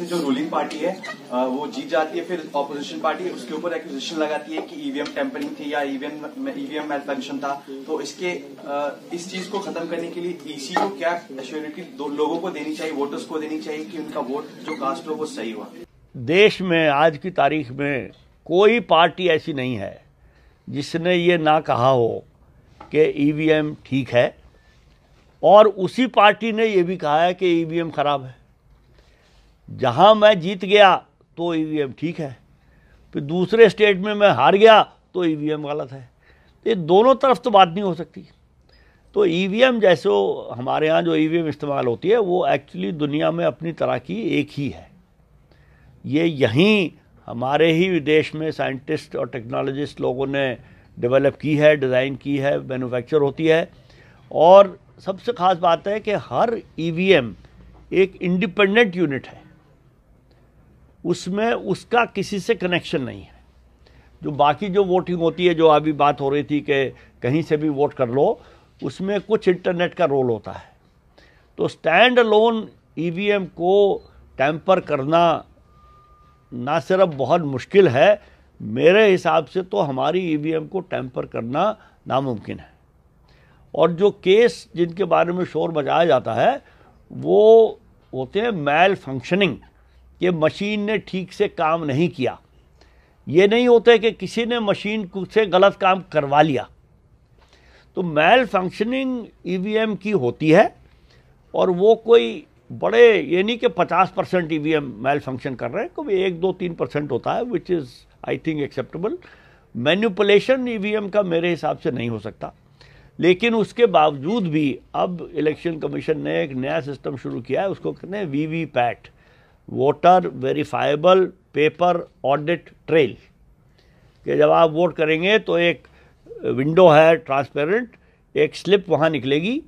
जैसे जो ruling party है वो जीत जाती है, फिर ऑपोजिशन पार्टी उसके ऊपर एक्यूजेशन लगाती है कि ईवीएम टेम्परिंग थी या ईवीएम मैलफंक्शन था। तो इसके इस चीज को खत्म करने के लिए ईसी को क्या एश्योरिटी लोगों को देनी चाहिए, वोटर्स को देनी चाहिए कि उनका वोट जो कास्ट हो वो सही हुआ? देश में आज की तारीख में कोई पार्टी ऐसी नहीं है जिसने ये ना कहा हो कि ईवीएम ठीक है, और उसी पार्टी ने ये भी कहा है कि ईवीएम खराब है। जहां मैं जीत गया तो ईवीएम ठीक है, फिर दूसरे स्टेट में मैं हार गया तो ईवीएम गलत है। ये दोनों तरफ तो बात नहीं हो सकती। तो ईवीएम जैसे हमारे यहाँ जो ईवीएम इस्तेमाल होती है वो एक्चुअली दुनिया में अपनी तरह की एक ही है। ये यहीं हमारे ही देश में साइंटिस्ट और टेक्नोलॉजिस्ट लोगों ने डेवलप की है, डिज़ाइन की है, मैन्युफैक्चर होती है। और सबसे ख़ास बात है कि हर ईवीएम एक इंडिपेंडेंट यूनिट है, उसमें उसका किसी से कनेक्शन नहीं है। जो बाकी जो वोटिंग होती है, जो अभी बात हो रही थी कि कहीं से भी वोट कर लो, उसमें कुछ इंटरनेट का रोल होता है। तो स्टैंड अलोन ईवीएम को टैंपर करना ना सिर्फ बहुत मुश्किल है, मेरे हिसाब से तो हमारी ईवीएम को टैंपर करना नामुमकिन है। और जो केस जिनके बारे में शोर मचाया जाता है वो होते हैं मैल फंक्शनिंग, कि मशीन ने ठीक से काम नहीं किया। ये नहीं होता कि किसी ने मशीन से गलत काम करवा लिया। तो मैल फंक्शनिंग ईवीएम की होती है, और वो कोई बड़े ये नहीं कि 50% ईवीएम मैल फंक्शन कर रहे हैं, कभी 1-2-3% होता है, which is I think acceptable. Manipulation EVM का मेरे हिसाब से नहीं हो सकता। लेकिन उसके बावजूद भी अब इलेक्शन कमीशन ने एक नया सिस्टम शुरू किया है, उसको कहते हैं VVPAT, voter verifiable paper audit trail. कि जब आप वोट करेंगे तो एक विंडो है ट्रांसपेरेंट, एक स्लिप वहाँ निकलेगी,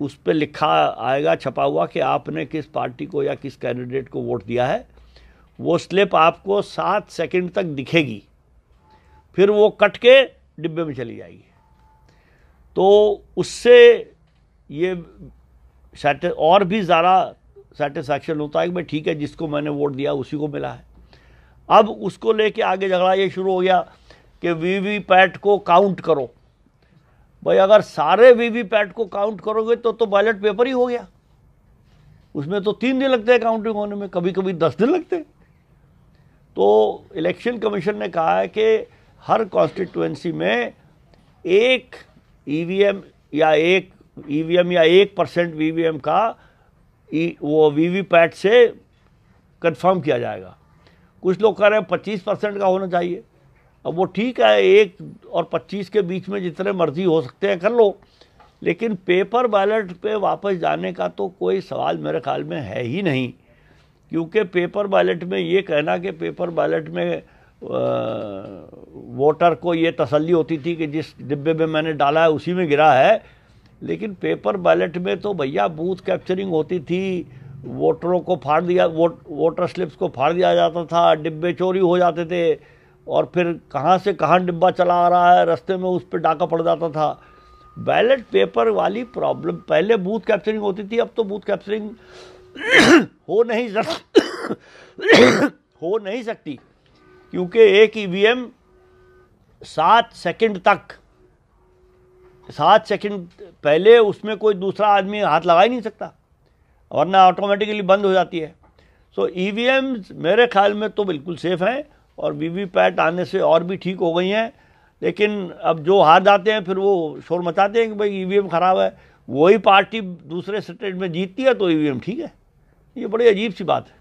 उस पर लिखा आएगा छपा हुआ कि आपने किस पार्टी को या किस कैंडिडेट को वोट दिया है। वो स्लिप आपको 7 सेकंड तक दिखेगी, फिर वो कट के डिब्बे में चली जाएगी। तो उससे ये और भी ज़्यादा सेटिस्फैक्शन होता है कि भाई ठीक है, जिसको मैंने वोट दिया उसी को मिला है। अब उसको लेके आगे झगड़ा ये शुरू हो गया कि वीवीपैट को काउंट करो। भाई अगर सारे वीवीपैट को काउंट करोगे तो बैलेट पेपर ही हो गया। उसमें तो 3 दिन लगते हैं काउंटिंग होने में, कभी कभी 10 दिन लगते हैं। तो इलेक्शन कमीशन ने कहा है कि हर कॉन्स्टिट्यूएंसी में एक ईवीएम या 1% वीवीएम का वो वीवीपैट से कंफर्म किया जाएगा। कुछ लोग कह रहे हैं 25% का होना चाहिए। अब वो ठीक है, 1 और 25 के बीच में जितने मर्जी हो सकते हैं कर लो, लेकिन पेपर बैलेट पे वापस जाने का तो कोई सवाल मेरे ख्याल में है ही नहीं। क्योंकि पेपर बैलेट में ये कहना कि पेपर बैलेट में वोटर को ये तसल्ली होती थी कि जिस डिब्बे में मैंने डाला है उसी में गिरा है, लेकिन पेपर बैलेट में तो भैया बूथ कैप्चरिंग होती थी, वोटरों को फाड़ दिया, वोटर स्लिप्स को फाड़ दिया जाता था, डिब्बे चोरी हो जाते थे, और फिर कहाँ से कहाँ डिब्बा चला आ रहा है रास्ते में उस पर डाका पड़ जाता था। बैलेट पेपर वाली प्रॉब्लम, पहले बूथ कैप्चरिंग होती थी, अब तो बूथ कैप्चरिंग हो नहीं सकती, क्योंकि एक ईवीएम 7 सेकंड पहले उसमें कोई दूसरा आदमी हाथ लगा ही नहीं सकता, वरना ऑटोमेटिकली बंद हो जाती है। सो ईवीएम मेरे ख्याल में तो बिल्कुल सेफ हैं, और वीवीपैट आने से और भी ठीक हो गई हैं। लेकिन अब जो हार जाते हैं फिर वो शोर मचाते हैं कि भाई ईवीएम ख़राब है। वही पार्टी दूसरे स्टेट में जीतती है तो ईवीएम ठीक है। ये बड़ी अजीब सी बात है।